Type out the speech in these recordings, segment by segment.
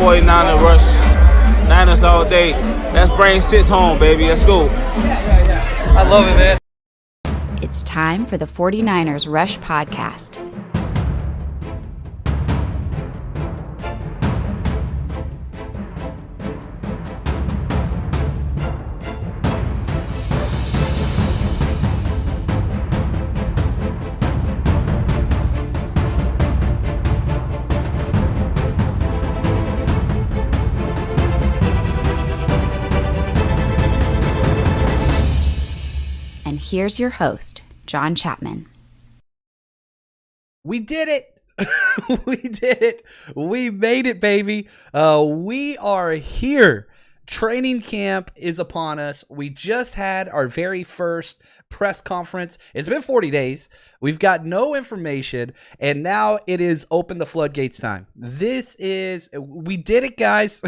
49er rush. Niners all day. Let's bring 6 home, baby. Let's go. I love it, man. It's time for the 49ers Rush Podcast. And here's your host, John Chapman. We did it. We did it. We made it, baby. We are here. Training camp is upon us. We just had our very first press conference. It's been 40 days. We've got no information, and now it is open the floodgates time. We did it, guys.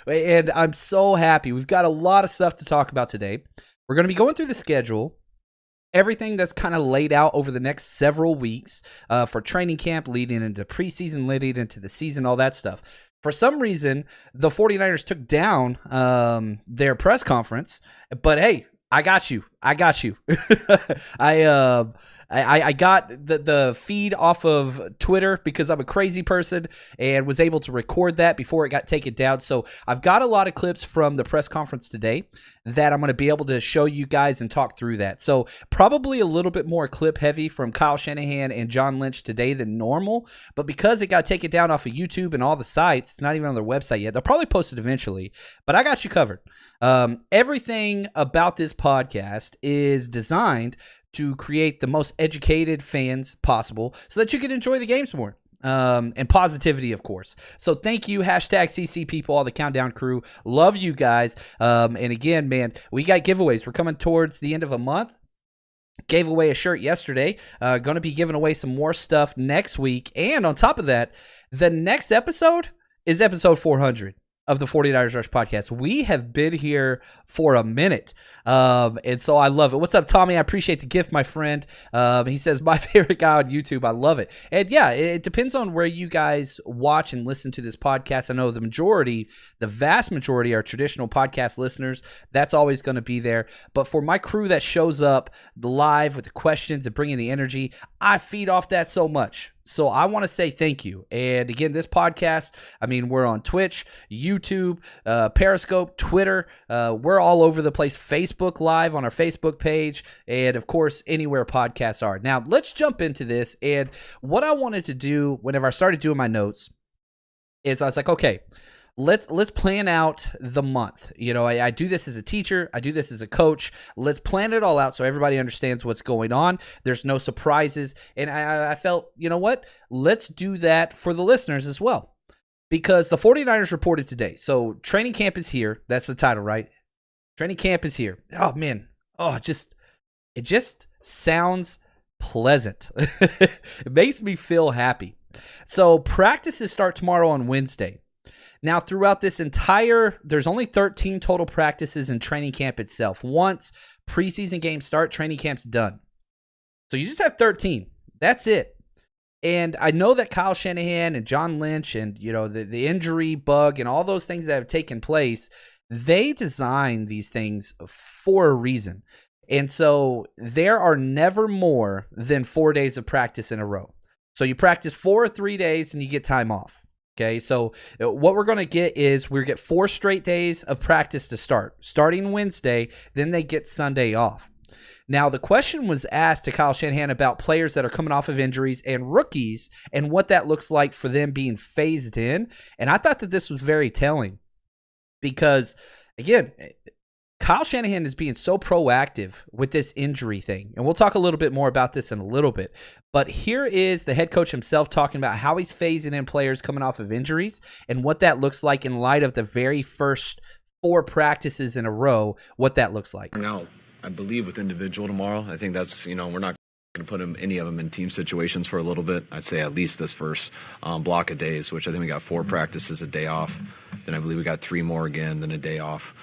And I'm so happy. We've got a lot of stuff to talk about today. We're going to be going through the schedule, everything that's kind of laid out over the next several weeks for training camp, leading into preseason, leading into the season, all that stuff. For some reason, the 49ers took down their press conference, but hey, I got you. I got the feed off of Twitter because I'm a crazy person and was able to record that before it got taken down. So I've got a lot of clips from the press conference today that I'm going to be able to show you guys and talk through that. So probably a little bit more clip heavy from Kyle Shanahan and John Lynch today than normal. But because it got taken down off of YouTube and all the sites, it's not even on their website yet. They'll probably post it eventually, but I got you covered. Everything about this podcast is designed to create the most educated fans possible so that you can enjoy the games more. And positivity, of course. So thank you, hashtag CC people, all the Countdown crew. Love you guys. And again, man, we got giveaways. We're coming towards the end of a month. Gave away a shirt yesterday. Going to be giving away some more stuff next week. And on top of that, the next episode is episode 400 of the 49ers Rush Podcast. We have been here for a minute, and so I love it. What's up, Tommy? I appreciate the gift, my friend. He says, my favorite guy on YouTube. I love it. And yeah, it depends on where you guys watch and listen to this podcast. I know the vast majority are traditional podcast listeners. That's always going to be there. But for my crew that shows up live with the questions and bringing the energy, I feed off that so much. So I want to say thank you. And again, this podcast, I mean, we're on Twitch, YouTube, Periscope, Twitter. We're all over the place. Facebook Live on our Facebook page. And of course, anywhere podcasts are. Now, let's jump into this. And what I wanted to do whenever I started doing my notes is I was like, okay, let's plan out the month. You know, I do this as a teacher. I do this as a coach. Let's plan it all out so everybody understands what's going on. There's no surprises. And I felt, you know what? Let's do that for the listeners as well. Because the 49ers reported today. So training camp is here. That's the title, right? Training camp is here. Oh, man. Oh, it just sounds pleasant. It makes me feel happy. So practices start tomorrow on Wednesday. Now, throughout this there's only 13 total practices in training camp itself. Once preseason games start, training camp's done. So you just have 13. That's it. And I know that Kyle Shanahan and John Lynch and, you know, the injury bug and all those things that have taken place, they designed these things for a reason. And so there are never more than 4 days of practice in a row. So you practice 4 or 3 days and you get time off. Okay, so what we're going to get is we get 4 straight days of practice to start. Starting Wednesday, then they get Sunday off. Now, the question was asked to Kyle Shanahan about players that are coming off of injuries and rookies and what that looks like for them being phased in. And I thought that this was very telling because, again, Kyle Shanahan is being so proactive with this injury thing. And we'll talk a little bit more about this in a little bit. But here is the head coach himself talking about how he's phasing in players coming off of injuries and what that looks like in light of the very first 4 practices in a row, what that looks like. Now, I believe with individual tomorrow, I think that's, we're not going to put any of them in team situations for a little bit. I'd say at least this first block of days, which I think we got 4 practices, a day off. Then I believe we got 3 more again, then a day off.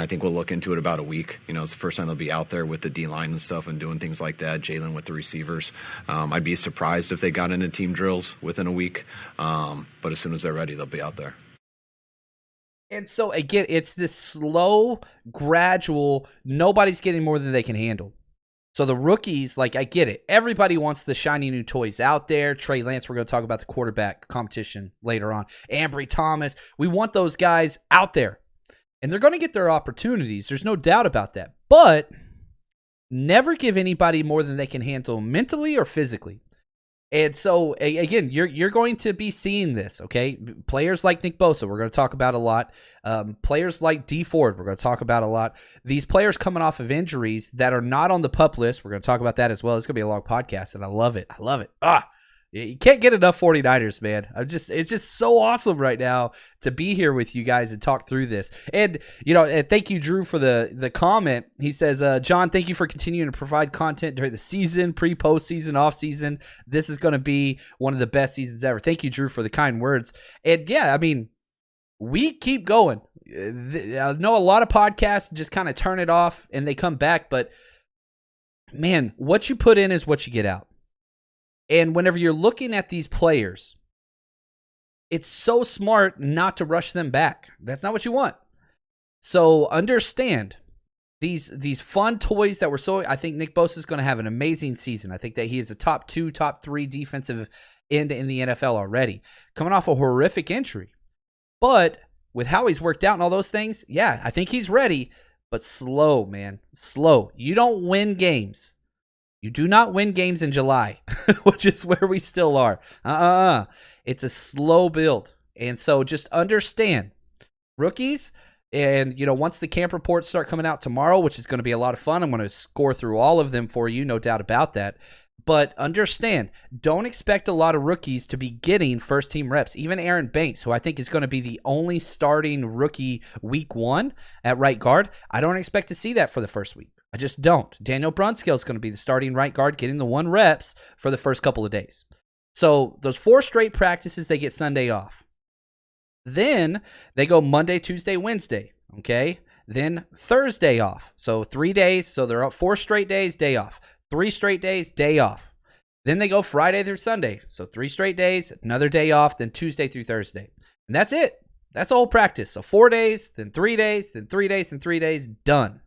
I think we'll look into it about a week. It's the first time they'll be out there with the D-line and stuff and doing things like that. Jalen with the receivers. I'd be surprised if they got into team drills within a week. But as soon as they're ready, they'll be out there. And so, again, it's this slow, gradual, nobody's getting more than they can handle. So the rookies, I get it. Everybody wants the shiny new toys out there. Trey Lance, we're going to talk about the quarterback competition later on. Ambry Thomas. We want those guys out there. And they're going to get their opportunities. There's no doubt about that. But never give anybody more than they can handle mentally or physically. And so, again, you're going to be seeing this, okay? Players like Nick Bosa, we're going to talk about a lot. Players like D Ford, we're going to talk about a lot. These players coming off of injuries that are not on the PUP list, we're going to talk about that as well. It's going to be a long podcast, and I love it. I love it. You can't get enough 49ers, man. It's just so awesome right now to be here with you guys and talk through this. And, thank you, Drew, for the comment. He says, John, thank you for continuing to provide content during the season, postseason, off-season. This is going to be one of the best seasons ever. Thank you, Drew, for the kind words. And, yeah, we keep going. I know a lot of podcasts just kind of turn it off and they come back, but, man, what you put in is what you get out. And whenever you're looking at these players, it's so smart not to rush them back. That's not what you want. So understand these fun toys that were I think Nick Bosa is going to have an amazing season. I think that he is a top 2, top 3 defensive end in the NFL already, coming off a horrific injury. But with how he's worked out and all those things, yeah, I think he's ready, but slow, man, slow. You don't win games. You do not win games in July, which is where we still are. It's a slow build. And so just understand, rookies, and, once the camp reports start coming out tomorrow, which is going to be a lot of fun, I'm going to score through all of them for you, no doubt about that. But understand, don't expect a lot of rookies to be getting first-team reps. Even Aaron Banks, who I think is going to be the only starting rookie week 1 at right guard, I don't expect to see that for the first week. I just don't. Daniel Brunskill is going to be the starting right guard, getting the 1 reps for the first couple of days. So those 4 straight practices, they get Sunday off. Then they go Monday, Tuesday, Wednesday, okay? Then Thursday off. So 3 days. So they're up 4 straight days, day off. 3 straight days, day off. Then they go Friday through Sunday. So 3 straight days, another day off, then Tuesday through Thursday. And that's it. That's all practice. So 4 days, then 3 days, then 3 days, and 3 days, done.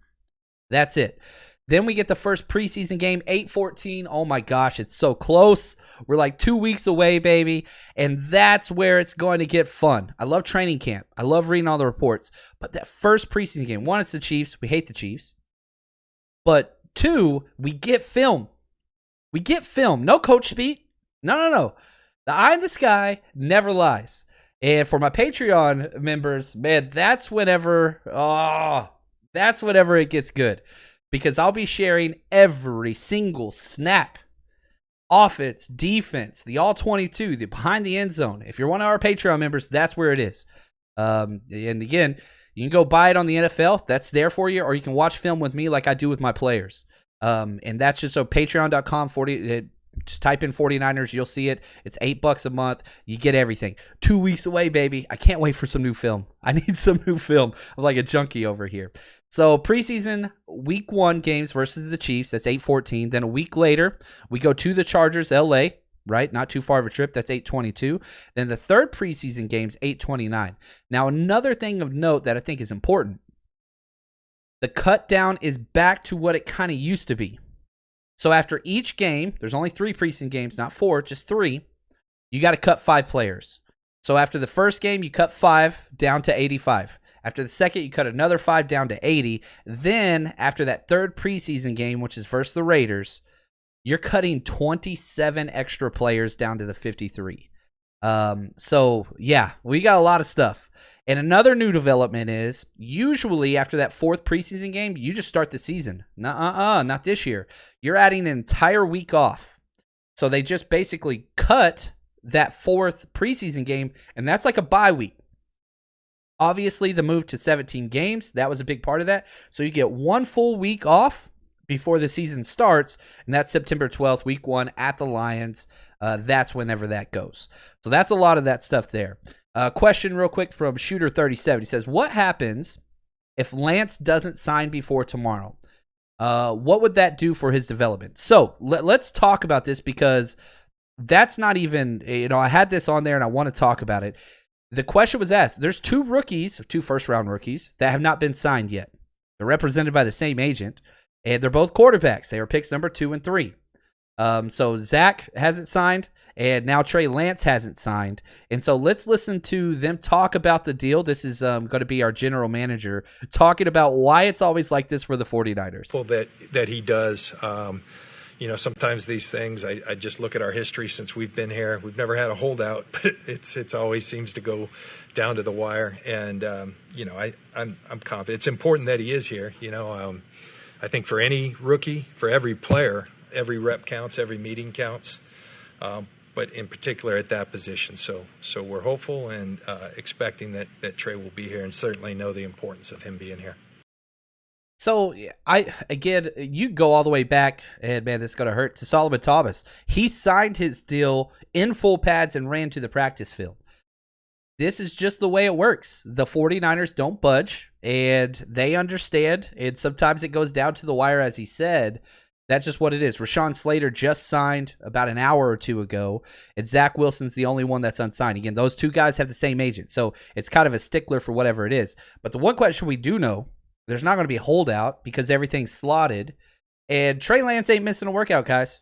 That's it. Then we get the first preseason game, 8/14. Oh my gosh, it's so close. We're like 2 weeks away, baby. And that's where it's going to get fun. I love training camp. I love reading all the reports. But that first preseason game, 1, it's the Chiefs. We hate the Chiefs. But 2, we get film. We get film. No coach speak. No. The eye in the sky never lies. And for my Patreon members, man, that's whenever it gets good, because I'll be sharing every single snap, offense, defense, the all 22, the behind the end zone. If you're one of our Patreon members, that's where it is. And again, you can go buy it on the NFL. That's there for you, or you can watch film with me like I do with my players. And that's just so patreon.com, just type in 49ers. You'll see it. It's $8 a month. You get everything. 2 weeks away, baby. I can't wait for some new film. I need some new film. I'm like a junkie over here. So preseason week 1 games versus the Chiefs. That's 8/14. Then a week later, we go to the Chargers, LA, right? Not too far of a trip. That's 8/22. Then the third preseason game's 8/29. Now, another thing of note that I think is important, the cut down is back to what it kind of used to be. So after each game, there's only 3 preseason games, not 4, just 3. You got to cut 5 players. So after the first game, you cut 5 down to 85. After the second, you cut another 5 down to 80. Then after that third preseason game, which is versus the Raiders, you're cutting 27 extra players down to the 53. So yeah, we got a lot of stuff. And another new development is usually after that 4th preseason game, you just start the season. Not this year. You're adding an entire week off. So they just basically cut that 4th preseason game, and that's like a bye week. Obviously, the move to 17 games, that was a big part of that. So you get 1 full week off before the season starts, and that's September 12th, week 1 at the Lions. That's whenever that goes. So that's a lot of that stuff there. Question real quick from Shooter37. He says, what happens if Lance doesn't sign before tomorrow, what would that do for his development? So let's talk about this, because that's not even, I had this on there and I want to talk about it. The question was asked. There's two first-round rookies that have not been signed yet. They're represented by the same agent, and they're both quarterbacks. They were picks number 2 and 3. So Zach hasn't signed, and now Trey Lance hasn't signed. And so let's listen to them talk about the deal. This is going to be our general manager talking about why it's always like this for the 49ers. That he does. Sometimes these things, I just look at our history since we've been here. We've never had a holdout, but it's always seems to go down to the wire. And, I'm confident. It's important that he is here. I think for any rookie, for every player, every rep counts, every meeting counts, but in particular at that position. So we're hopeful and expecting that Trey will be here, and certainly know the importance of him being here. So, you go all the way back, and man, this is going to hurt, to Solomon Thomas. He signed his deal in full pads and ran to the practice field. This is just the way it works. The 49ers don't budge, and they understand, and sometimes it goes down to the wire, as he said. That's just what it is. Rashawn Slater just signed about an hour or two ago, and Zach Wilson's the only one that's unsigned. Again, those two guys have the same agent, so it's kind of a stickler for whatever it is. But the one question we do know, there's not going to be a holdout because everything's slotted. And Trey Lance ain't missing a workout, guys.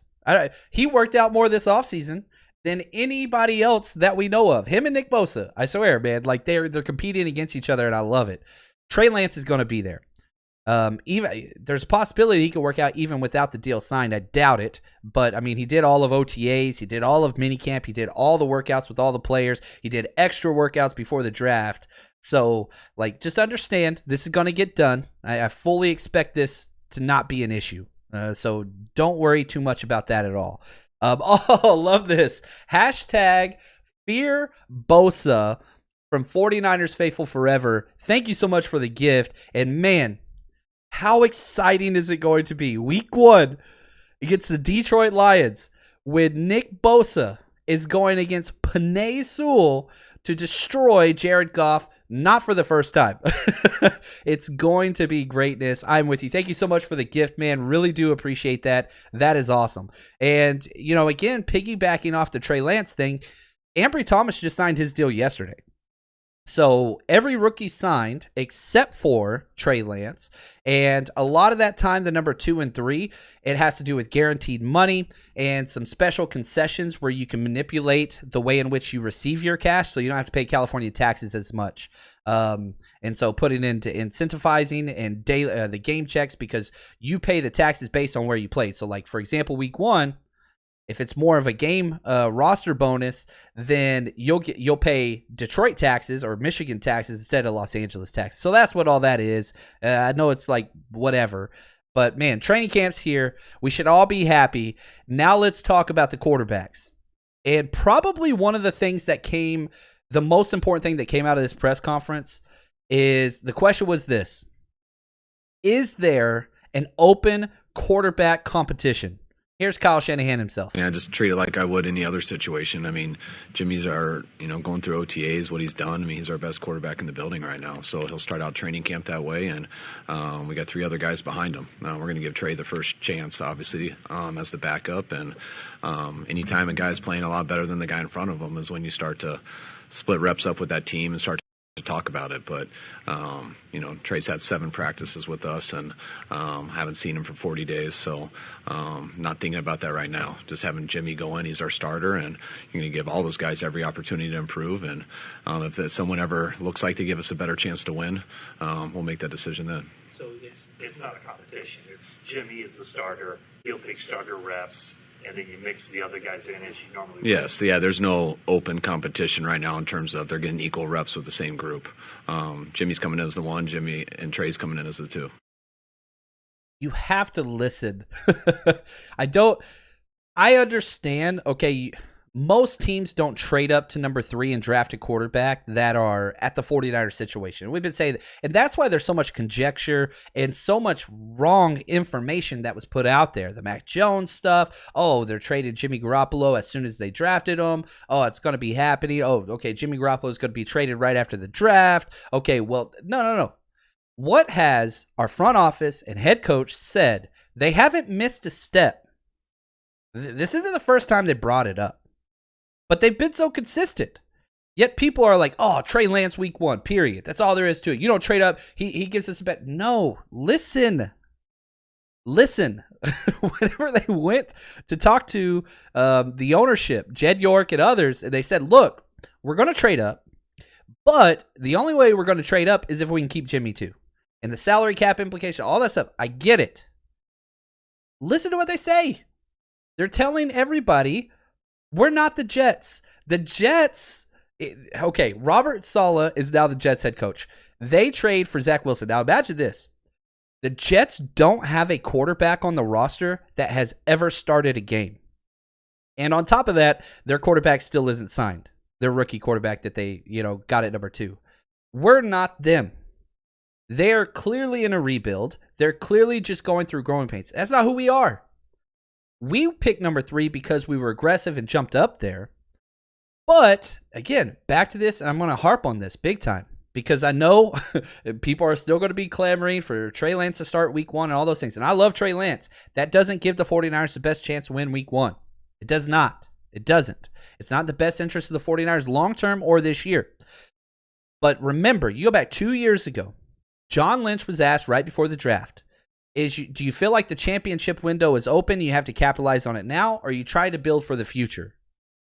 He worked out more this offseason than anybody else that we know of. Him and Nick Bosa, I swear, man. Like, they're competing against each other, and I love it. Trey Lance is going to be there. Even there's a possibility he could work out even without the deal signed. I doubt it. But, I mean, he did all of OTAs. He did all of minicamp. He did all the workouts with all the players. He did extra workouts before the draft. So, just understand, this is going to get done. I fully expect this to not be an issue. So don't worry too much about that at all. Love this. Hashtag Fear Bosa from 49ers Faithful Forever. Thank you so much for the gift. And man, how exciting is it going to be? Week 1 against the Detroit Lions, when Nick Bosa is going against Penei Sewell to destroy Jared Goff, not for the first time. It's going to be greatness. I'm with you. Thank you so much for the gift, man. Really do appreciate that. That is awesome. And, again, piggybacking off the Trey Lance thing, Ambry Thomas just signed his deal yesterday. So every rookie signed except for Trey Lance. And a lot of that time, the number 2 and 3, it has to do with guaranteed money and some special concessions where you can manipulate the way in which you receive your cash, so you don't have to pay California taxes as much. And so putting into incentivizing and the game checks, because you pay the taxes based on where you played. So, like, for example, week 1, if it's more of a game roster bonus, then you'll pay Detroit taxes or Michigan taxes instead of Los Angeles taxes. So that's what all that is. I know it's like whatever, but man, training camp's here. We should all be happy. Now let's talk about the quarterbacks. And probably one of the things the most important thing that came out of this press conference is the question was this: is there an open quarterback competition? Here's Kyle Shanahan himself. Yeah, just treat it like I would any other situation. I mean, Jimmy's going through OTAs, what he's done. I mean, he's our best quarterback in the building right now. So he'll start out training camp that way, and we got 3 other guys behind him. We're going to give Trey the first chance, obviously, as the backup. And anytime a guy's playing a lot better than the guy in front of him is when you start to split reps up with that team and start to talk about it. But Trey's had 7 practices with us, and haven't seen him for 40 days, so not thinking about that right now. Just having Jimmy go in, he's our starter, and you're going to give all those guys every opportunity to improve. And if someone ever looks like they give us a better chance to win, we'll make that decision then. So it's not a competition. It's Jimmy is the starter. He'll take starter reps, and then you mix the other guys in as you normally do. Yes, yeah, there's no open competition right now in terms of they're getting equal reps with the same group. Jimmy's coming in as the 1, Jimmy and Trey's coming in as the 2. You have to listen. I understand, okay, most teams don't trade up to number 3 and draft a quarterback that are at the 49ers situation. We've been saying that, and that's why there's so much conjecture and so much wrong information that was put out there. The Mac Jones stuff. Oh, they're trading Jimmy Garoppolo as soon as they drafted him. Oh, it's going to be happening. Oh, okay, Jimmy Garoppolo is going to be traded right after the draft. Okay, well, no. What has our front office and head coach said? They haven't missed a step. This isn't the first time they brought it up, but they've been so consistent. Yet people are like, oh, Trey Lance week 1, period. That's all there is to it. You don't trade up. He gives us a bet. No, listen. Whenever they went to talk to the ownership, Jed York and others, and they said, look, we're going to trade up, but the only way we're going to trade up is if we can keep Jimmy too. And the salary cap implication, all that stuff, I get it. Listen to what they say. They're telling everybody, we're not the Jets. The Jets, okay, Robert Saleh is now the Jets head coach. They trade for Zach Wilson. Now imagine this. The Jets don't have a quarterback on the roster that has ever started a game. And on top of that, their quarterback still isn't signed. Their rookie quarterback that they, got at number 2. We're not them. They're clearly in a rebuild. They're clearly just going through growing pains. That's not who we are. We picked number 3 because we were aggressive and jumped up there. But, again, back to this, and I'm going to harp on this big time because I know people are still going to be clamoring for Trey Lance to start week 1 and all those things. And I love Trey Lance. That doesn't give the 49ers the best chance to win week 1. It does not. It doesn't. It's not in the best interest of the 49ers long-term or this year. But remember, you go back 2 years ago, John Lynch was asked right before the draft, do you feel like the championship window is open, you have to capitalize on it now, or are you trying to build for the future?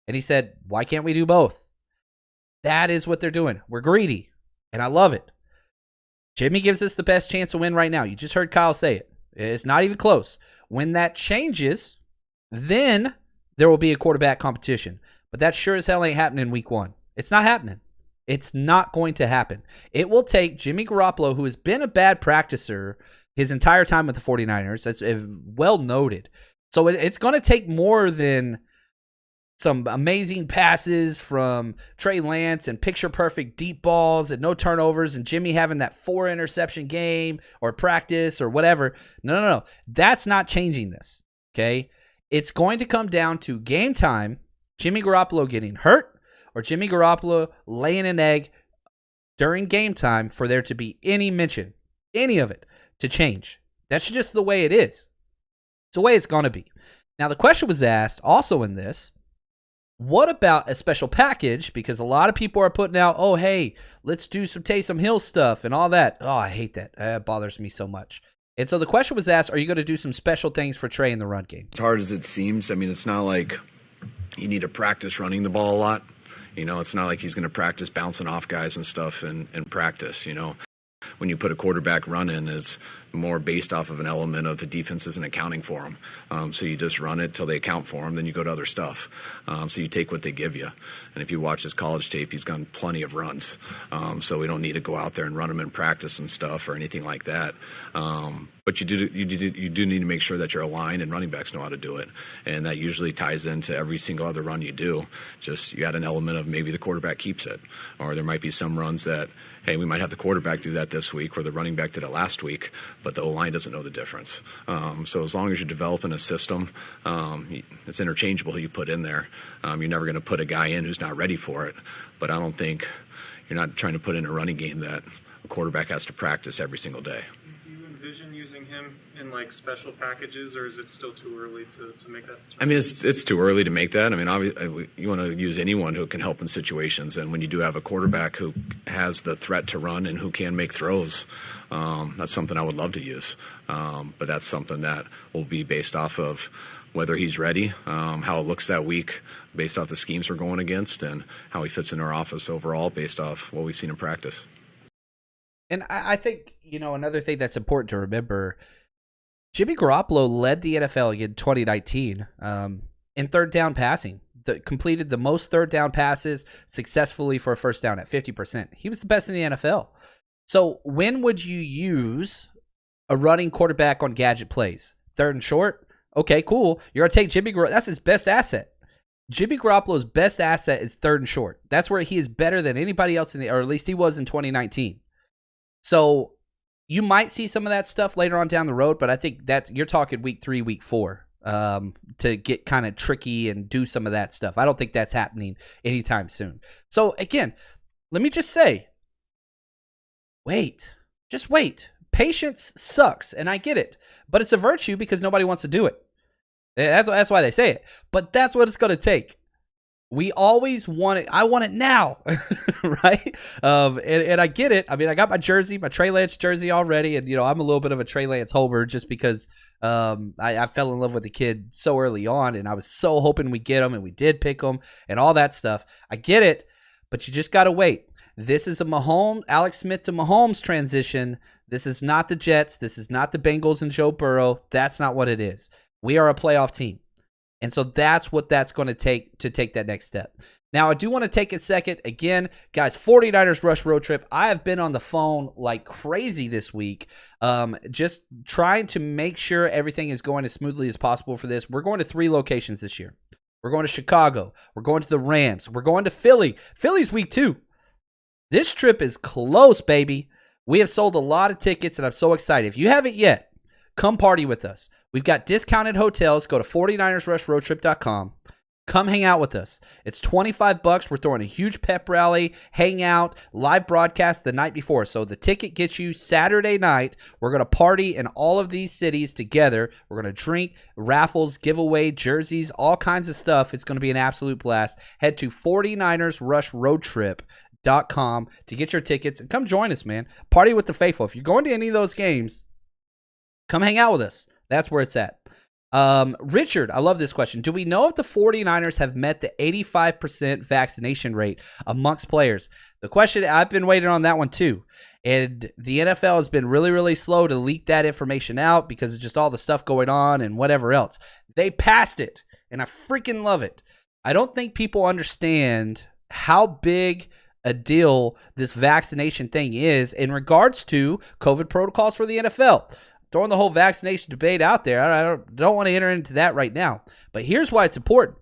And he said, why can't we do both? That is what they're doing. We're greedy, and I love it. Jimmy gives us the best chance to win right now. You just heard Kyle say it. It's not even close. When that changes, then there will be a quarterback competition. But that sure as hell ain't happening in week 1. It's not happening. It's not going to happen. It will take Jimmy Garoppolo, who has been a bad practicer his entire time with the 49ers. That's well noted. So it's going to take more than some amazing passes from Trey Lance and picture-perfect deep balls and no turnovers and Jimmy having that 4-interception game or practice or whatever. No. That's not changing this, okay? It's going to come down to game time, Jimmy Garoppolo getting hurt, or Jimmy Garoppolo laying an egg during game time for there to be any mention, any of it, to change. That's just the way it is. It's the way it's going to be. Now, the question was asked also in this, what about a special package? Because a lot of people are putting out, oh, hey, let's do some Taysom Hill stuff and all that. Oh, I hate that. That bothers me so much. And so the question was asked, are you going to do some special things for Trey in the run game? As hard as it seems, I mean, it's not like you need to practice running the ball a lot. It's not like he's going to practice bouncing off guys and stuff in practice, When you put a quarterback run in, it's more based off of an element of the defense isn't accounting for him. So you just run it till they account for him, then you go to other stuff. So you take what they give you. And if you watch his college tape, he's done plenty of runs. So we don't need to go out there and run him in practice and stuff or anything like that. But you do need to make sure that your line and running backs know how to do it. And that usually ties into every single other run you do. Just you add an element of maybe the quarterback keeps it. Or there might be some runs that, hey, we might have the quarterback do that this week or the running back did it last week, but the O-line doesn't know the difference. So as long as you're developing a system, it's interchangeable who you put in there. You're never going to put a guy in who's not ready for it. But I don't think you're not trying to put in a running game that a quarterback has to practice every single day. Do you envision using him in like special packages, or is it still too early to make that? I mean, it's too early to make that. I mean, obviously, you want to use anyone who can help in situations, and when you do have a quarterback who has the threat to run and who can make throws, that's something I would love to use. But that's something that will be based off of whether he's ready, how it looks that week, based off the schemes we're going against, and how he fits in our offense overall, based off what we've seen in practice. And I think, another thing that's important to remember, Jimmy Garoppolo led the NFL in 2019 in third down passing. Completed the most third down passes successfully for a first down at 50%. He was the best in the NFL. So when would you use a running quarterback on gadget plays? Third and short? Okay, cool. You're going to take Jimmy Garoppolo. That's his best asset. Jimmy Garoppolo's best asset is third and short. That's where he is better than anybody else or at least he was in 2019. So you might see some of that stuff later on down the road, but I think that you're talking week 3, week 4 to get kind of tricky and do some of that stuff. I don't think that's happening anytime soon. So again, let me just say, wait, Just wait. Patience sucks, and I get it. But it's a virtue because nobody wants to do it. That's why they say it. But that's what it's going to take. We always want it. I want it now, right? And I get it. I mean, I got my jersey, my Trey Lance jersey already, and I'm a little bit of a Trey Lance homer just because I fell in love with the kid so early on, and I was so hoping we get him, and we did pick him, and all that stuff. I get it, but you just got to wait. This is a Alex Smith to Mahomes transition. This is not the Jets. This is not the Bengals and Joe Burrow. That's not what it is. We are a playoff team. And so that's what that's going to take that next step. Now, I do want to take a second. Again, guys, 49ers Rush Road Trip. I have been on the phone like crazy this week, just trying to make sure everything is going as smoothly as possible for this. We're going to 3 locations this year. We're going to Chicago. We're going to the Rams. We're going to Philly. Philly's week 2. This trip is close, baby. We have sold a lot of tickets, and I'm so excited. If you haven't yet, come party with us. We've got discounted hotels. Go to 49ersrushroadtrip.com. Come hang out with us. It's $25. We're throwing a huge pep rally, hangout, live broadcast the night before. So the ticket gets you Saturday night. We're going to party in all of these cities together. We're going to drink, raffles, giveaway, jerseys, all kinds of stuff. It's going to be an absolute blast. Head to 49ersrushroadtrip.com to get your tickets and come join us, man. Party with the faithful. If you're going to any of those games, come hang out with us. That's where it's at. Richard, I love this question. Do we know if the 49ers have met the 85% vaccination rate amongst players? The question, I've been waiting on that one too. And the NFL has been really, really slow to leak that information out because of just all the stuff going on and whatever else. They passed it, and I freaking love it. I don't think people understand how big a deal this vaccination thing is in regards to COVID protocols for the NFL. Throwing the whole vaccination debate out there, I don't want to enter into that right now. But here's why it's important.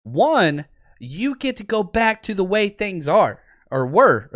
One, you get to go back to the way things are or were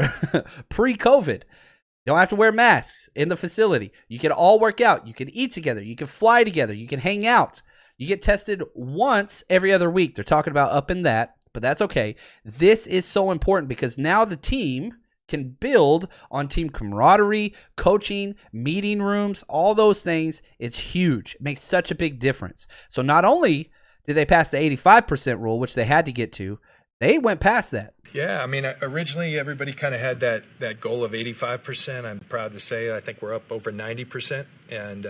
pre-COVID. You don't have to wear masks in the facility. You can all work out. You can eat together. You can fly together. You can hang out. You get tested once every other week. They're talking about upping that, but that's okay. This is so important because now the team can build on team camaraderie, coaching, meeting rooms, all those things. It's huge. It makes such a big difference. So not only did they pass the 85% rule, which they had to get to, they went past that. Yeah, I mean, originally everybody kind of had that goal of 85%. I'm proud to say I think we're up over 90%, and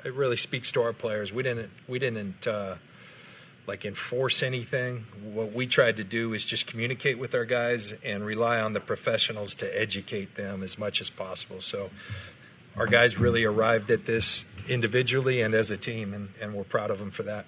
it really speaks to our players. We didn't enforce anything. What we tried to do is just communicate with our guys and rely on the professionals to educate them as much as possible. So our guys really arrived at this individually and as a team, and we're proud of them for that.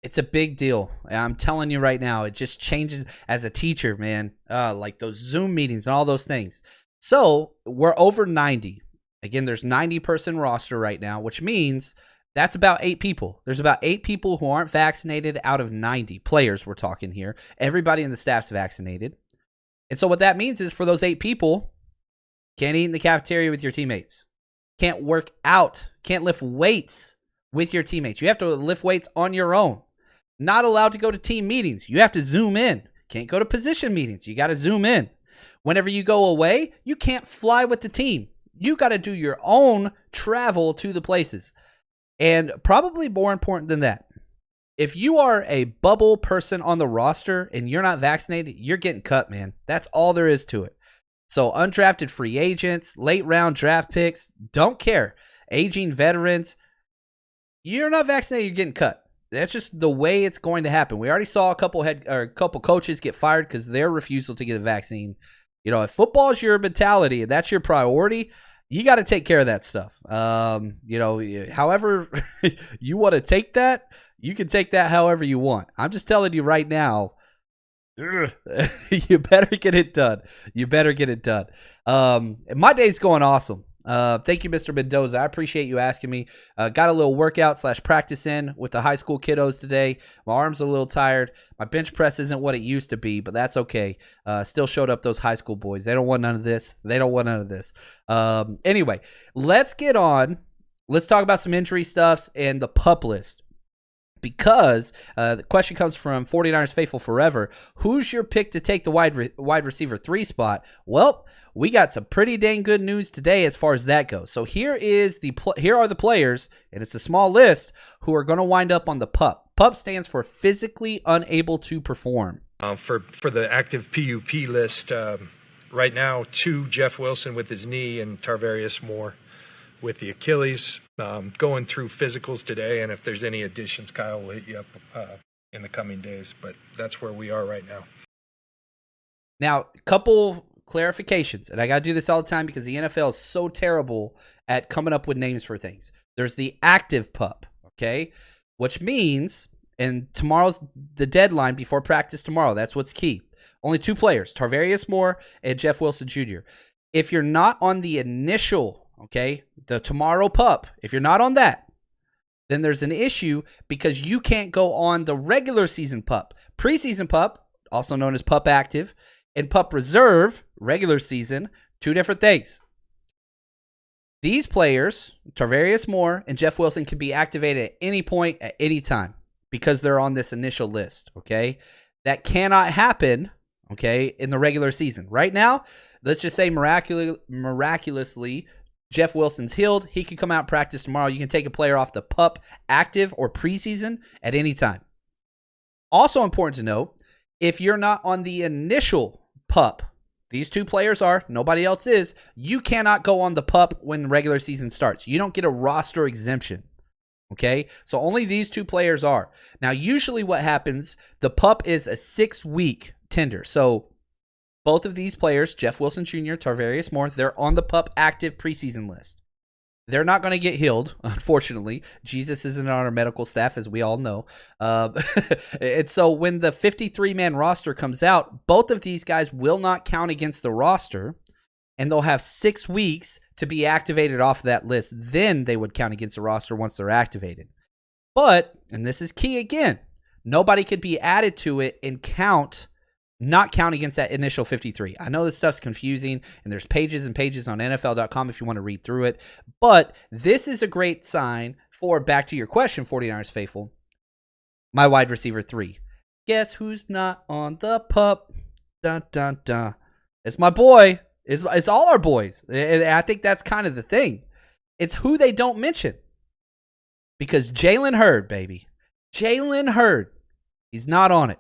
It's a big deal. I'm telling you right now, it just changes as a teacher, man, like those Zoom meetings and all those things. So we're over 90. Again, there's 90-person roster right now, which means that's about 8 people. There's about 8 people who aren't vaccinated out of 90 players we're talking here. Everybody in the staff's vaccinated. And so what that means is for those 8 people, can't eat in the cafeteria with your teammates. Can't work out. Can't lift weights with your teammates. You have to lift weights on your own. Not allowed to go to team meetings. You have to Zoom in. Can't go to position meetings. You got to Zoom in. Whenever you go away, you can't fly with the team. You got to do your own travel to the places. And probably more important than that, if you are a bubble person on the roster and you're not vaccinated, you're getting cut, man. That's all there is to it. So undrafted free agents, late round draft picks, don't care. Aging veterans, you're not vaccinated, you're getting cut. That's just the way it's going to happen. We already saw a couple coaches get fired because of their refusal to get a vaccine. If football is your mentality and that's your priority, you got to take care of that stuff. However you want to take that, you can take that however you want. I'm just telling you right now, you better get it done. You better get it done. My day's going awesome. Thank you, Mr. Mendoza. I appreciate you asking me. Got a little workout / practice in with the high school kiddos today. My arm's a little tired. My bench press isn't what it used to be, but that's okay. Still showed up those high school boys. They don't want none of this. Anyway, let's get on. Let's talk about some injury stuffs and the PUP list. because the question comes from 49ers Faithful Forever. Who's your pick to take the wide receiver 3 spot? Well, we got some pretty dang good news today as far as that goes. So here are the players, and it's a small list, who are going to wind up on the PUP. PUP stands for physically unable to perform. For the active PUP list, right now, 2, Jeff Wilson with his knee and Tarvarius Moore with the Achilles, going through physicals today. And if there's any additions, Kyle will hit you up in the coming days. But that's where we are right now. Now, a couple clarifications, and I got to do this all the time because the NFL is so terrible at coming up with names for things. There's the active PUP, okay? Which means, and tomorrow's the deadline before practice tomorrow. That's what's key. Only 2 players, Tarvarius Moore and Jeff Wilson Jr. If you're not on the initial, okay, the tomorrow PUP, if you're not on that, then there's an issue because you can't go on the regular season PUP. Preseason PUP, also known as PUP Active, and PUP Reserve, regular season, 2 different things. These players, Tarvarius Moore and Jeff Wilson, can be activated at any point, at any time, because they're on this initial list, okay? That cannot happen, okay, in the regular season. Right now, let's just say miraculously, Jeff Wilson's healed. He can come out and practice tomorrow. You can take a player off the PUP Active or preseason at any time. Also important to note, if you're not on the initial PUP, these 2 players are, nobody else is, you cannot go on the PUP when the regular season starts. You don't get a roster exemption, okay? So only these 2 players are. Now, usually what happens, the PUP is a 6-week tender. So both of these players, Jeff Wilson Jr., Tarvarius Moore, they're on the PUP Active preseason list. They're not going to get healed, unfortunately. Jesus isn't on our medical staff, as we all know. And so when the 53-man roster comes out, both of these guys will not count against the roster, and they'll have 6 weeks to be activated off that list. Then they would count against the roster once they're activated. But, and this is key again, nobody could be added to it and not count against that initial 53. I know this stuff's confusing, and there's pages and pages on NFL.com if you want to read through it, but this is a great sign for, back to your question, 49ers Faithful, my wide receiver 3. Guess who's not on the PUP? Dun, dun, dun. It's my boy. It's all our boys. And I think that's kind of the thing. It's who they don't mention. Because Jalen Hurd, baby. Jalen Hurd, he's not on it.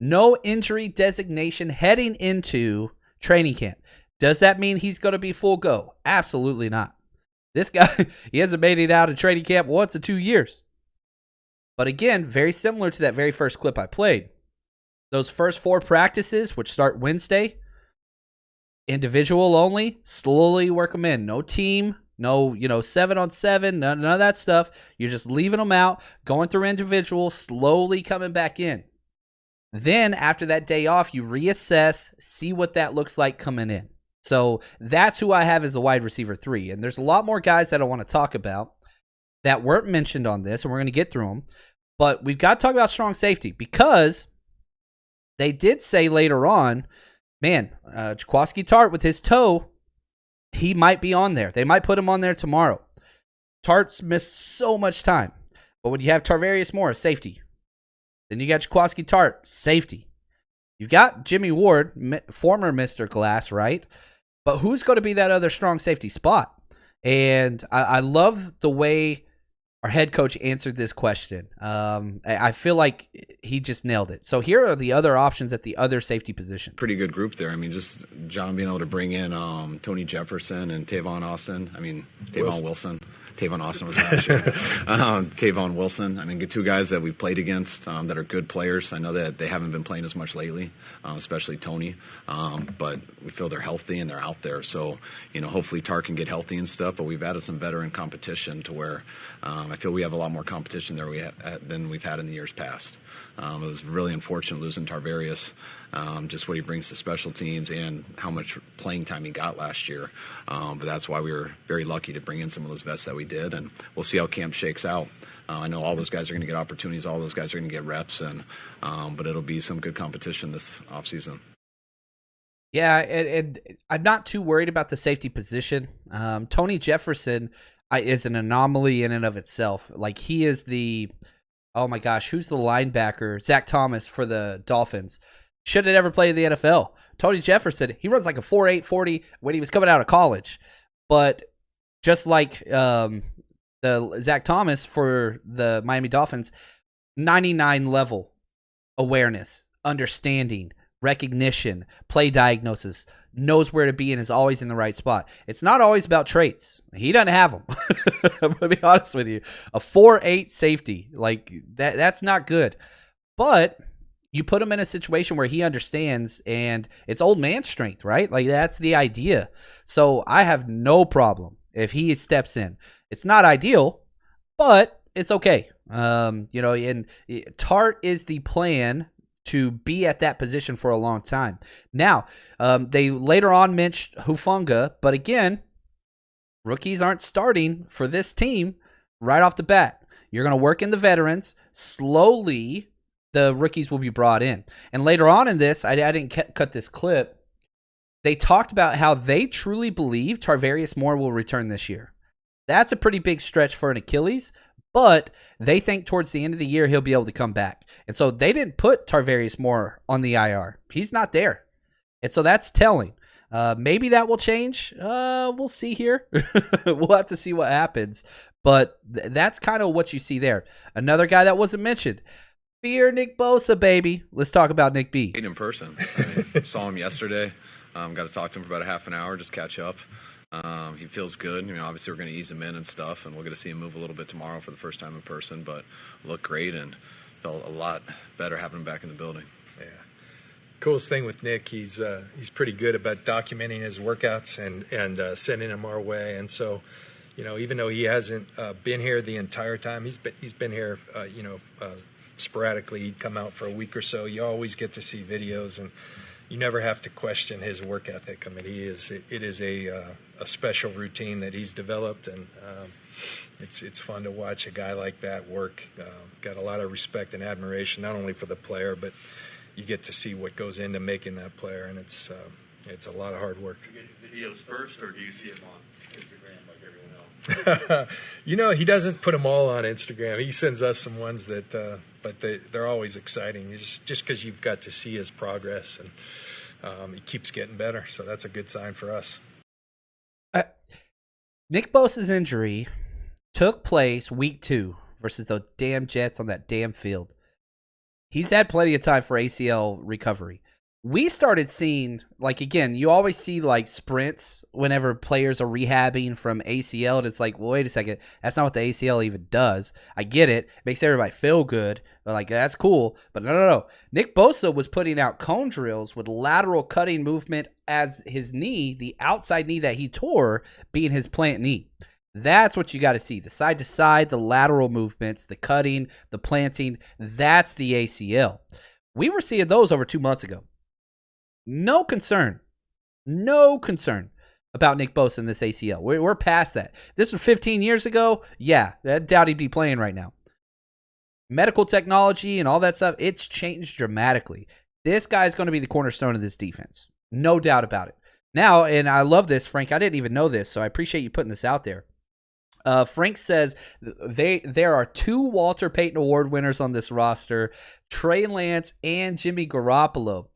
No injury designation heading into training camp. Does that mean he's going to be full go? Absolutely not. This guy, he hasn't made it out of training camp once in 2 years. But again, very similar to that very first clip I played. Those first 4 practices, which start Wednesday, individual only, slowly work them in. No team, no 7-on-7, none of that stuff. You're just leaving them out, going through individual, slowly coming back in. Then after that day off, you reassess, see what that looks like coming in. So that's who I have as the wide receiver 3. And there's a lot more guys that I want to talk about that weren't mentioned on this, and we're going to get through them. But we've got to talk about strong safety because they did say later on, man, Jaquiski Tart with his toe, he might be on there. They might put him on there tomorrow. Tart's missed so much time. But when you have Tarvarius Moore, safety. Then you got Jaquiski Tart, safety. You've got Jimmy Ward, former Mr. Glass, right? But who's going to be that other strong safety spot? And I love the way our head coach answered this question. I feel like he just nailed it. So here are the other options at the other safety position. Pretty good group there. I mean, just John being able to bring in Tony Jefferson and Tavon Austin. I mean, Tavon Wilson. Tavon Austin was last year. Tavon Wilson. I mean, get 2 guys that we've played against that are good players. I know that they haven't been playing as much lately, especially Tony. But we feel they're healthy and they're out there. So, hopefully Tar can get healthy and stuff. But we've added some veteran competition to where I feel we have a lot more competition there than we've had in the years past. It was really unfortunate losing Tarvarius, just what he brings to special teams and how much playing time he got last year. But that's why we were very lucky to bring in some of those vets that we did, and we'll see how camp shakes out. I know all those guys are going to get opportunities, all those guys are going to get reps, and but it'll be some good competition this offseason. Yeah, and I'm not too worried about the safety position. Tony Jefferson is an anomaly in and of itself. Like, he is the Oh my gosh, who's the linebacker? Zach Thomas for the Dolphins. Should have never played in the NFL. Tony Jefferson, he runs like a 4.8 40 when he was coming out of college. But just like the Zach Thomas for the Miami Dolphins, 99 level awareness, understanding, recognition, play diagnosis, knows where to be and is always in the right spot. It's not always about traits. He doesn't have them. I'm going to be honest with you. A 4.8 safety, like that's not good. But you put him in a situation where he understands, and it's old man strength, right? Like that's the idea. So I have no problem if he steps in. It's not ideal, but it's okay. And Tart is the plan to be at that position for a long time. Now, they later on mentioned Hufanga, but again, rookies aren't starting for this team right off the bat. You're going to work in the veterans. Slowly, the rookies will be brought in. And later on in this, I didn't cut this clip, they talked about how they truly believe Tarvarius Moore will return this year. That's a pretty big stretch for an Achilles, but they think towards the end of the year he'll be able to come back. And so they didn't put Tarvarius Moore on the IR. He's not there. And so that's telling. Maybe that will change. We'll see here. We'll have to see what happens. But that's kind of what you see there. Another guy that wasn't mentioned. Fear Nick Bosa, baby. Let's talk about Nick B. In person. I saw him yesterday. Got to talk to him for about a half an hour, just catch up. He feels good. Obviously we're going to ease him in and stuff, and we're going to see him move a little bit tomorrow for the first time in person, but looked great and felt a lot better having him back in the building. Yeah. Coolest thing with Nick, he's pretty good about documenting his workouts and sending them our way. And so, even though he hasn't been here the entire time, he's been here, sporadically. He'd come out for a week or so. You always get to see videos, and you never have to question his work ethic. I mean, it is a special routine that he's developed, and it's fun to watch a guy like that work. Got a lot of respect and admiration, not only for the player, but you get to see what goes into making that player, and it's a lot of hard work. Do you get videos first, or do you see them on Instagram like everyone else? He doesn't put them all on Instagram. He sends us some ones that, but they're always exciting. Just because you've got to see his progress, and he keeps getting better, so that's a good sign for us. Nick Bosa's injury took place week 2 versus the damn Jets on that damn field. He's had plenty of time for ACL recovery. We started seeing, again, you always see sprints whenever players are rehabbing from ACL, and it's like, well, wait a second, that's not what the ACL even does. I get it. It makes everybody feel good, but that's cool. But no. Nick Bosa was putting out cone drills with lateral cutting movement as his knee, the outside knee that he tore, being his plant knee. That's what you got to see. The side to side, the lateral movements, the cutting, the planting, that's the ACL. We were seeing those over 2 months ago. No concern about Nick Bosa in this ACL. We're past that. This was 15 years ago. Yeah, I doubt he'd be playing right now. Medical technology and all that stuff, it's changed dramatically. This guy's going to be the cornerstone of this defense. No doubt about it. Now, and I love this, Frank. I didn't even know this, so I appreciate you putting this out there. Frank says there are 2 Walter Payton Award winners on this roster, Trey Lance and Jimmy Garoppolo.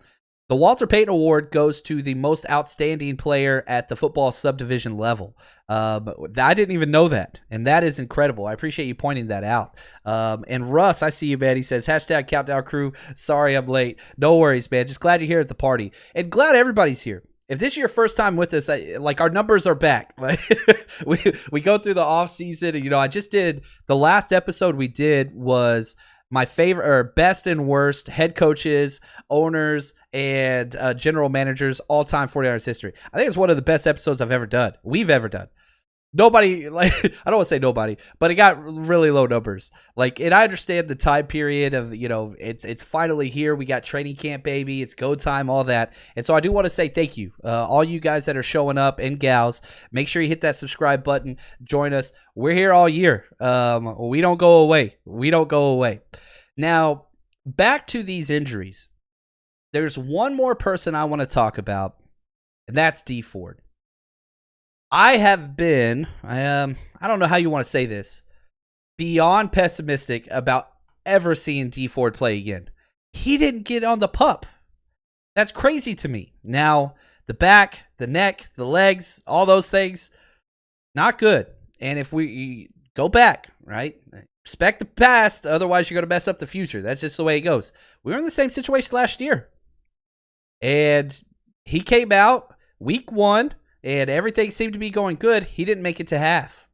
The Walter Payton Award goes to the most outstanding player at the football subdivision level. I didn't even know that, and that is incredible. I appreciate you pointing that out. And Russ, I see you, man. He says, #Countdown Crew. Sorry I'm late. No worries, man. Just glad you're here at the party, and glad everybody's here. If this is your first time with us, our numbers are back. We go through the off season, and I just did the last episode we did was my favorite or best and worst head coaches, owners, and general managers all time 49ers history. I think it's one of the best episodes we've ever done. Nobody, I don't want to say nobody, but it got really low numbers. And I understand the time period of, it's finally here. We got training camp, baby. It's go time, all that. And so I do want to say thank you. All you guys that are showing up and gals, make sure you hit that subscribe button. Join us. We're here all year. We don't go away. Now, back to these injuries. There's one more person I want to talk about, and that's D Ford. I have been, I don't know how you want to say this, beyond pessimistic about ever seeing D Ford play again. He didn't get on the pup. That's crazy to me. Now, the back, the neck, the legs, all those things, not good. And if we go back, right, respect the past, otherwise you're going to mess up the future. That's just the way it goes. We were in the same situation last year. And he came out week 1, and everything seemed to be going good. He didn't make it to half.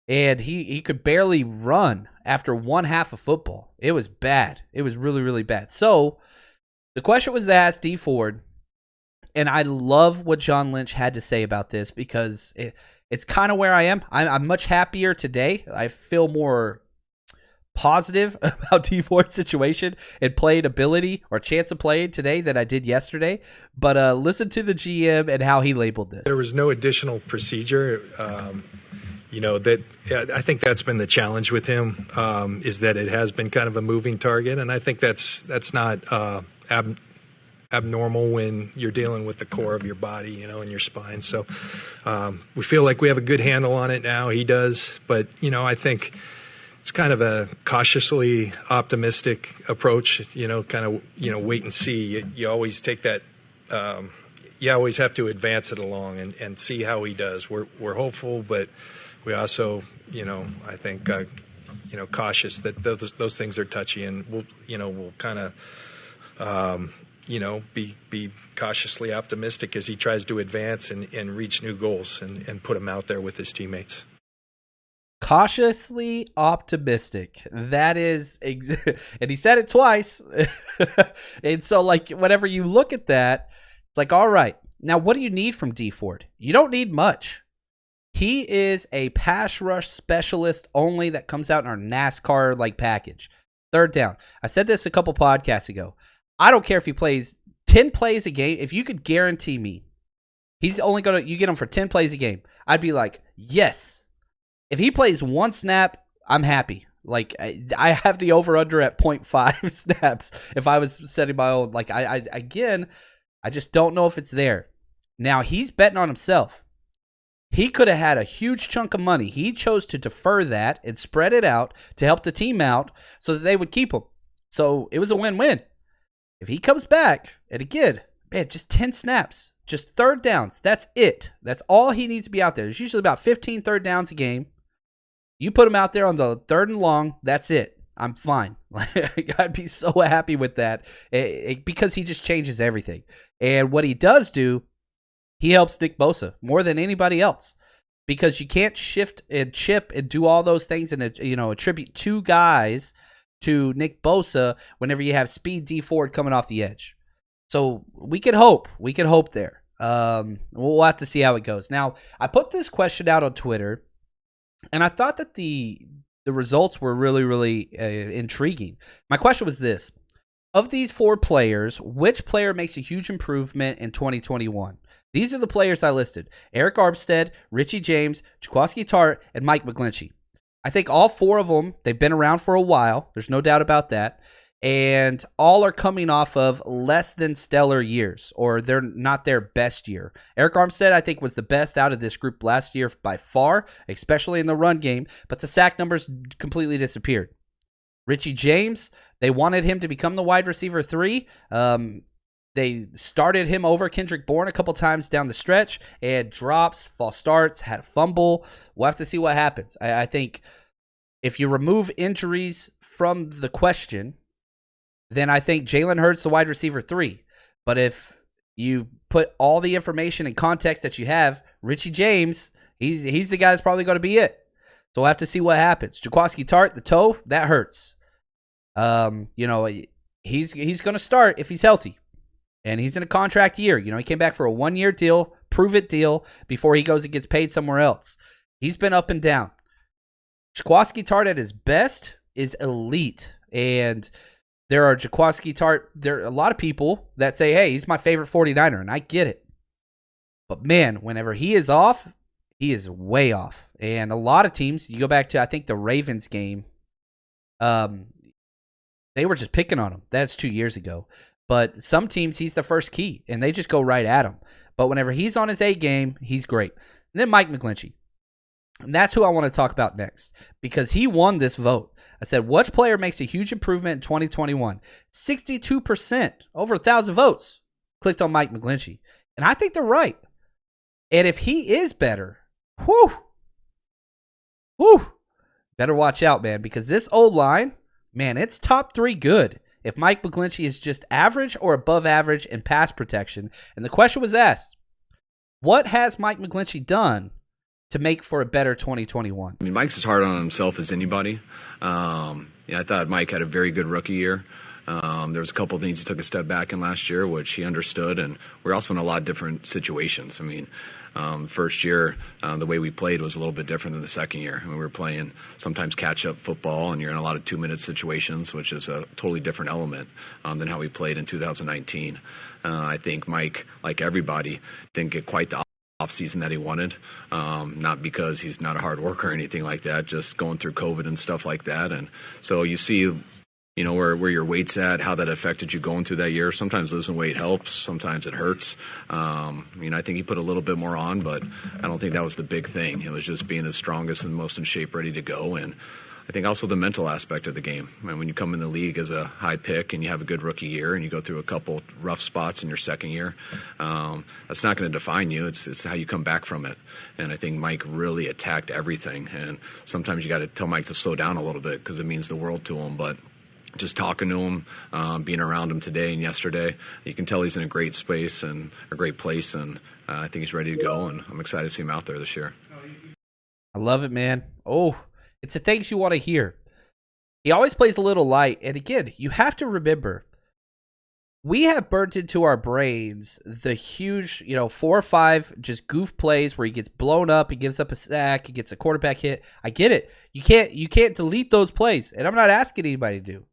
And he could barely run after one half of football. It was bad. It was really, really bad. So the question was asked, D Ford, and I love what John Lynch had to say about this because it's kind of where I am. I'm much happier today. I feel more positive about D Ford's situation and playing ability or chance of playing today than I did yesterday. But listen to the GM and how he labeled this. There was no additional procedure. That I think that's been the challenge with him, is that it has been kind of a moving target, and I think that's not abnormal when you're dealing with the core of your body, and your spine. So we feel like we have a good handle on it now. He does, but I think it's kind of a cautiously optimistic approach. Wait and see. You always take that. You always have to advance it along and see how he does. We're hopeful, but we also, I think, cautious that those things are touchy, and we'll kind of, be cautiously optimistic as he tries to advance and reach new goals and put them out there with his teammates. Cautiously optimistic. That is, and he said it twice. And so, whenever you look at that, it's like, all right, now what do you need from D Ford? You don't need much. He is a pass rush specialist only that comes out in our NASCAR package. Third down. I said this a couple podcasts ago. I don't care if he plays 10 plays a game. If you could guarantee me he's only you get him for 10 plays a game, I'd be like, yes. If he plays one snap, I'm happy. I have the over-under at 0.5 snaps if I was setting my own. I just don't know if it's there. Now, he's betting on himself. He could have had a huge chunk of money. He chose to defer that and spread it out to help the team out so that they would keep him. So it was a win-win. If he comes back, and again, man, just 10 snaps, just third downs. That's it. That's all he needs to be out there. There's usually about 15 third downs a game. You put him out there on the third and long, that's it. I'm fine. I'd be so happy with that because he just changes everything. And what he does do, he helps Nick Bosa more than anybody else because you can't shift and chip and do all those things and attribute two guys to Nick Bosa whenever you have speed D Ford coming off the edge. So we can hope. We can hope there. We'll have to see how it goes. Now, I put this question out on Twitter, and I thought that the results were really, really intriguing. My question was this. Of these 4 players, which player makes a huge improvement in 2021? These are the players I listed. Eric Armstead, Richie James, Jaquiski Tartt, and Mike Mcglinchey. I think all 4 of them, they've been around for a while. There's no doubt about that. And all are coming off of less than stellar years, or they're not their best year. Eric Armstead, I think, was the best out of this group last year by far, especially in the run game, but the sack numbers completely disappeared. Richie James, they wanted him to become the wide receiver 3. They started him over Kendrick Bourne a couple times down the stretch, and drops, false starts, had a fumble. We'll have to see what happens. I think if you remove injuries from the question, then I think Jalen Hurts the wide receiver 3. But if you put all the information and context that you have, Richie James, he's the guy that's probably going to be it. So we'll have to see what happens. Jaquiski Tartt, the toe, that hurts. He's going to start if he's healthy. And he's in a contract year. He came back for a 1-year deal, prove-it deal, before he goes and gets paid somewhere else. He's been up and down. Jaquiski Tartt at his best is elite. And there are Jaquiski Tartt, there are a lot of people that say, hey, he's my favorite 49er, and I get it. But man, whenever he is off, he is way off. And a lot of teams, you go back to, I think, the Ravens game, they were just picking on him. That's 2 years ago. But some teams, he's the first key, and they just go right at him. But whenever he's on his A game, he's great. And then Mike Mcglinchey. And that's who I want to talk about next because he won this vote. I said, which player makes a huge improvement in 2021? 62%, over 1,000 votes, clicked on Mike Mcglinchey. And I think they're right. And if he is better, better watch out, man, because this O-line, man, it's top 3 good. If Mike Mcglinchey is just average or above average in pass protection. And the question was asked, what has Mike Mcglinchey done to make for a better 2021? I mean, Mike's as hard on himself as anybody. I thought Mike had a very good rookie year. There was a couple of things he took a step back in last year, which he understood, and we're also in a lot of different situations. I mean, first year, the way we played was a little bit different than the second year. I mean, we were playing sometimes catch-up football, and you're in a lot of 2-minute situations, which is a totally different element than how we played in 2019. I think Mike, like everybody, didn't get quite the off-season that he wanted, not because he's not a hard worker or anything like that, just going through COVID and stuff like that. And so you see, where your weight's at, how that affected you going through that year. Sometimes losing weight helps, sometimes it hurts. I think he put a little bit more on, but I don't think that was the big thing. It was just being the strongest and most in shape, ready to go. And I think also the mental aspect of the game. I mean, when you come in the league as a high pick and you have a good rookie year and you go through a couple rough spots in your second year, that's not going to define you. It's how you come back from it. And I think Mike really attacked everything. And sometimes you got to tell Mike to slow down a little bit because it means the world to him. But just talking to him, being around him today and yesterday, you can tell he's in a great space and a great place. And I think he's ready to go. And I'm excited to see him out there this year. I love it, man. Oh, it's the things you want to hear. He always plays a little light. And again, you have to remember, we have burnt into our brains the huge, 4 or 5 just goof plays where he gets blown up, he gives up a sack, he gets a quarterback hit. I get it. You can't delete those plays. And I'm not asking anybody to do.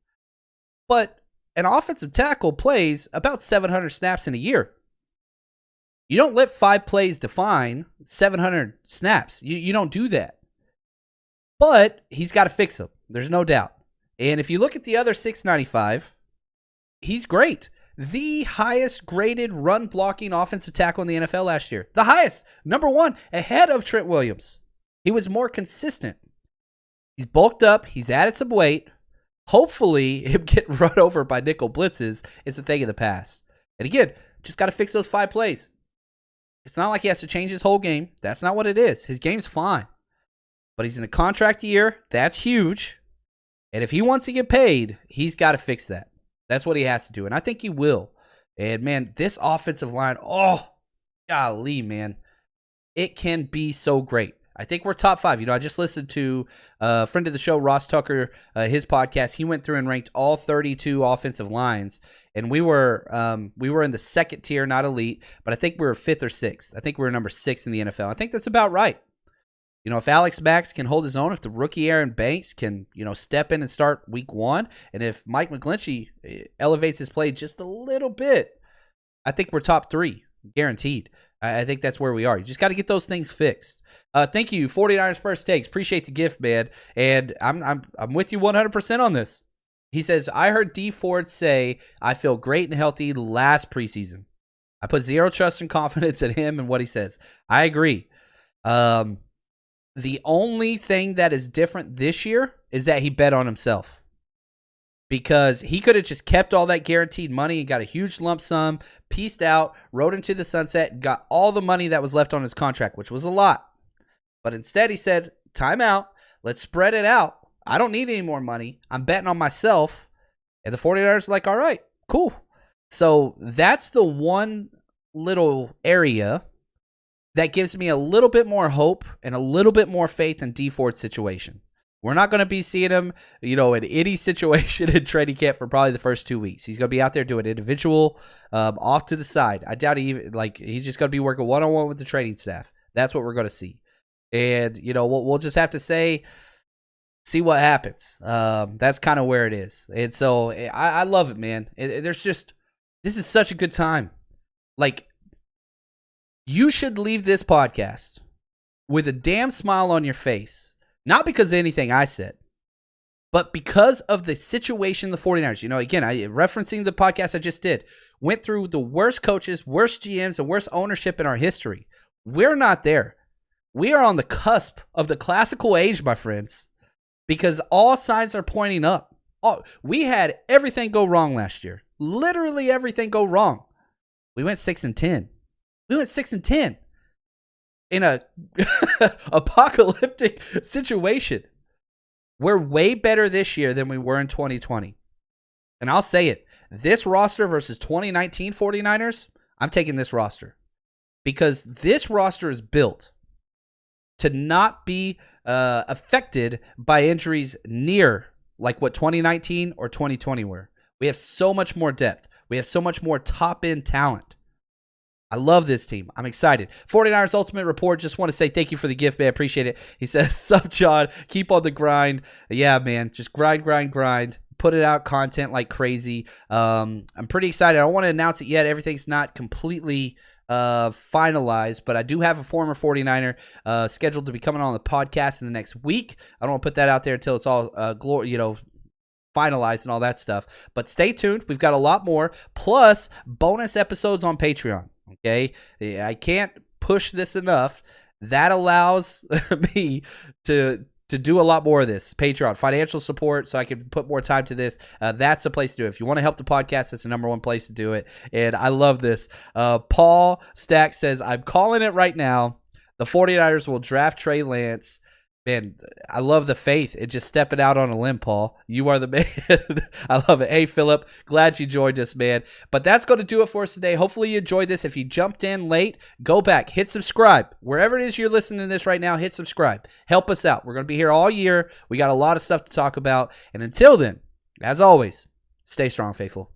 But an offensive tackle plays about 700 snaps in a year. You don't let 5 plays define 700 snaps. You don't do that. But he's got to fix them. There's no doubt. And if you look at the other 695, he's great. The highest graded run blocking offensive tackle in the NFL last year. The highest. Number 1, ahead of Trent Williams. He was more consistent. He's bulked up. He's added some weight. Hopefully, him getting run over by nickel blitzes is a thing of the past. And again, just got to fix those 5 plays. It's not like he has to change his whole game. That's not what it is. His game's fine. But he's in a contract year. That's huge. And if he wants to get paid, he's got to fix that. That's what he has to do. And I think he will. And, man, this offensive line, oh, golly, man. It can be so great. I think we're top 5. I just listened to a friend of the show, Ross Tucker, his podcast. He went through and ranked all 32 offensive lines. And we were in the second tier, not elite. But I think we were 5th or 6th. I think we were number 6 in the NFL. I think that's about right. If Alex Max can hold his own, if the rookie Aaron Banks can, step in and start week 1, and if Mike Mcglinchey elevates his play just a little bit, I think we're top 3, guaranteed. I think that's where we are. You just got to get those things fixed. Thank you, 49ers First Takes. Appreciate the gift, man. And I'm with you 100% on this. He says, I heard D Ford say, I feel great and healthy last preseason. I put zero trust and confidence in him and what he says. I agree. The only thing that is different this year is that he bet on himself. Because he could have just kept all that guaranteed money and got a huge lump sum, pieced out, rode into the sunset, got all the money that was left on his contract, which was a lot. But instead he said, time out, let's spread it out. I don't need any more money. I'm betting on myself. And the 49ers are like, all right, cool. So that's the one little area that gives me a little bit more hope and a little bit more faith in D Ford's situation. We're not going to be seeing him, in any situation in training camp for probably the first 2 weeks. He's going to be out there doing individual, off to the side. I doubt he's just going to be working one-on-one with the training staff. That's what we're going to see. And, we'll just have to see what happens. That's kind of where it is. And so I love it, man. This is such a good time. You should leave this podcast with a damn smile on your face. Not because of anything I said, but because of the situation the 49ers. Again, referencing the podcast I just did, went through the worst coaches, worst GMs, and worst ownership in our history. We're not there. We are on the cusp of the classical age, my friends. because all signs are pointing up. Oh, we had everything go wrong last year. Literally everything go wrong. We went 6-10. We went 6-10 in a apocalyptic situation. We're way better this year than we were in 2020. And I'll say it. This roster versus 2019 49ers, I'm taking this roster. Because this roster is built to not be affected by injuries near like what 2019 or 2020 were. We have so much more depth. We have so much more top-end talent. I love this team. I'm excited. 49ers Ultimate Report, just want to say thank you for the gift, man. Appreciate it. He says, sup, John? Keep on the grind. Yeah, man. Just grind. Put it out content like crazy. I'm pretty excited. I don't want to announce it yet. Everything's not completely finalized, but I do have a former 49er scheduled to be coming on the podcast in the next week. I don't want to put that out there until it's all finalized and all that stuff. But stay tuned. We've got a lot more, plus bonus episodes on Patreon. Okay, I can't push this enough. That allows me to do a lot more of this. Patreon, financial support, so I can put more time to this. That's the place to do it. If you want to help the podcast, that's the number one place to do it. And I love this. Paul Stack says, I'm calling it right now. The 49ers will draft Trey Lance. Man, I love the faith. It's just stepping out on a limb, Paul. You are the man. I love it. Hey, Philip, glad you joined us, man. But that's going to do it for us today. Hopefully you enjoyed this. If you jumped in late, go back, hit subscribe. Wherever it is you're listening to this right now, hit subscribe. Help us out. We're going to be here all year. We got a lot of stuff to talk about. And until then, as always, stay strong, faithful.